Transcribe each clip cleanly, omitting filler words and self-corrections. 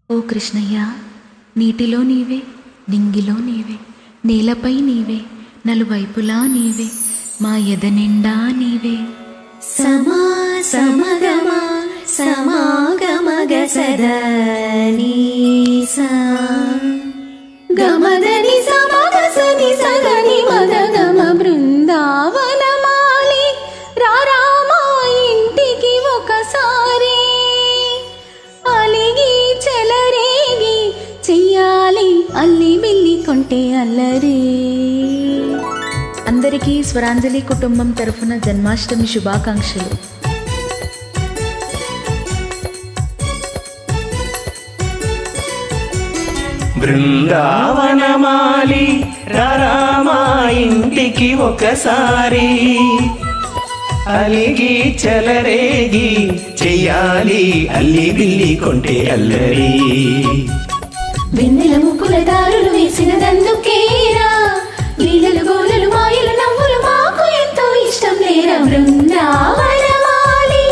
ఓ కృష్ణయ్య, నీటిలో నీవే, నింగిలో నీవే, నేలపై నీవే, నలువైపులా నీవే, మా ఎద నిండా నీవే. సమా సమగమ సమాగమగ సదని సా గమదని సమగసని సగని మదగమ బృందావనమాలి రారామా ఇంటికి ఒకసారి అలిగి చెలరేగి చెయ్యాలి అల్లి బిల్లి కొంటే అల్లరి. అందరికీ స్వరాంజలి కుటుంబం తరఫున జన్మాష్టమి శుభాకాంక్షలు. బృందావనమాలి రారామా ఇంటికి ఒకసారి అలిగి చెలరేగి చెయ్యాలి అల్లి బిల్లి కొంటే అల్లరి. వెన్నెల ముక్కుల దారులు వేసిన దందుకేరా లీలలు గోలలు మాయలు నవ్వులు మాకు ఎంతో ఇష్టం లేరా. బృందావనమాలి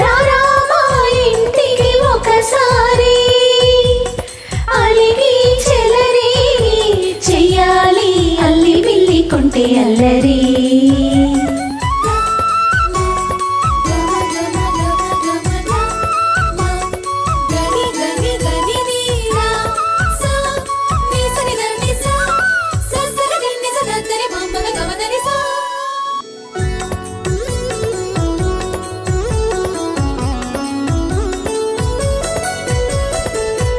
రారామా ఇంటికి ఒకసారి అలిగి చెలరేగి చెయ్యాలి అల్లి బిల్లి కొంటే అల్లరి.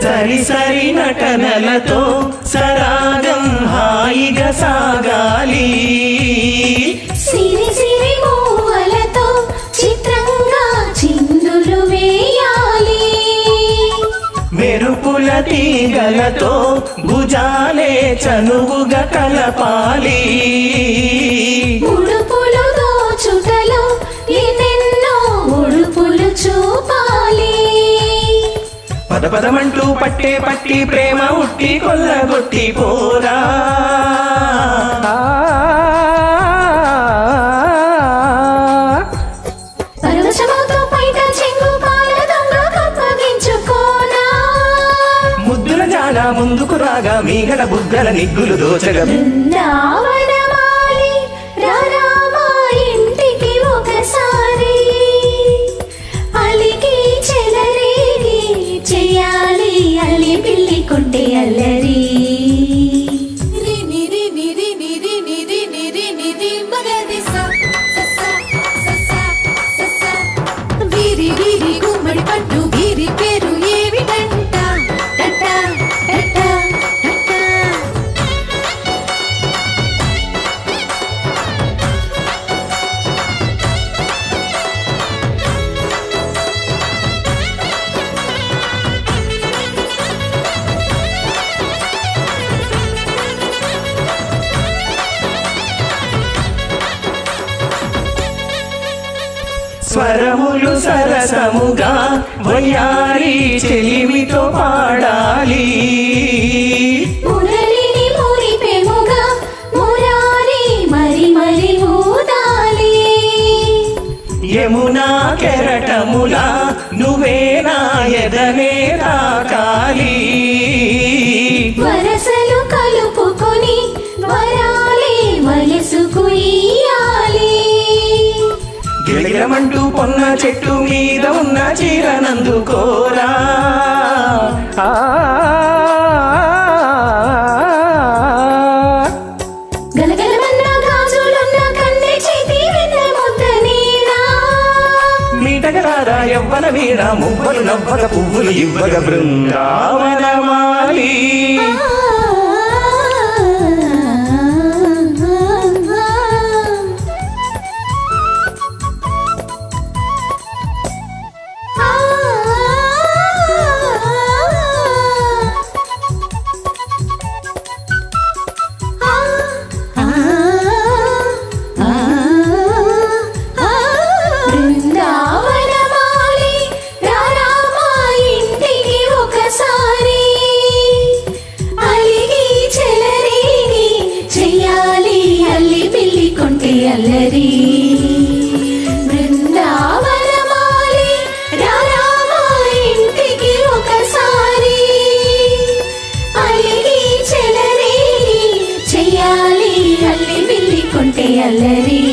సరి సరి నటనలతో సరాగం హాయిగా సాగాలి. సిరి సిరి మూవలతో చిత్రంగా చిందులు వేయాలి. మెరుపుల తీగలతో భుజాలే చనువుగా కలపాలి. ఉడుపులు దోచుటలో ఎన్నెన్నో ఉడుపులు చూపాలి. పదపదమంటూ పట్టే పట్టి ప్రేమ ఉట్టి కొల్లగొట్టి పోరా. పరవశమవుతూ పైట చెంగు పాల దొంగ కప్పగించుకోనా. ముద్దుల జాల ముందుకు రాగా మీగడ బుగ్గల నిగ్గులు దోచగా. బృందావనమాలి రారామా ఇంటికి ఒకసారి అలిగి చెలరేగి చెయ్యాలి అల్లి బిల్లి కొంటే అల్లరి. వీరి వీరి గుమ్మడి పట్టు వీరి పేరు ఏమిటంట టట టట టట. స్వరములు సరసముగా వయ్యారి చెలిమితో పాడాలి. మురళిని మురిపెముగా మురారి మరి మరి ఊదాలి. యమునా కెరటములా నువ్వే నా ఎదనే తాకాలి. వరసలు కలుపుకొని వరాలే వయసుకు ఇయ్యాలి. గిలగిలమంటూ పొన్న చెట్టు మీద ఉన్న చీరనందుకోరా. గలగలమన్న గాజులున్న కన్నె చేతి వెన్న ముద్ద నీడా. మీటగరారా యవ్వన వీణ మువ్వలు నవ్వక పువ్వులు ఇవ్వగ. బృందావనమాలి బృందావనమాలి రారామా ఇంటికి ఒకసారి అల్లరి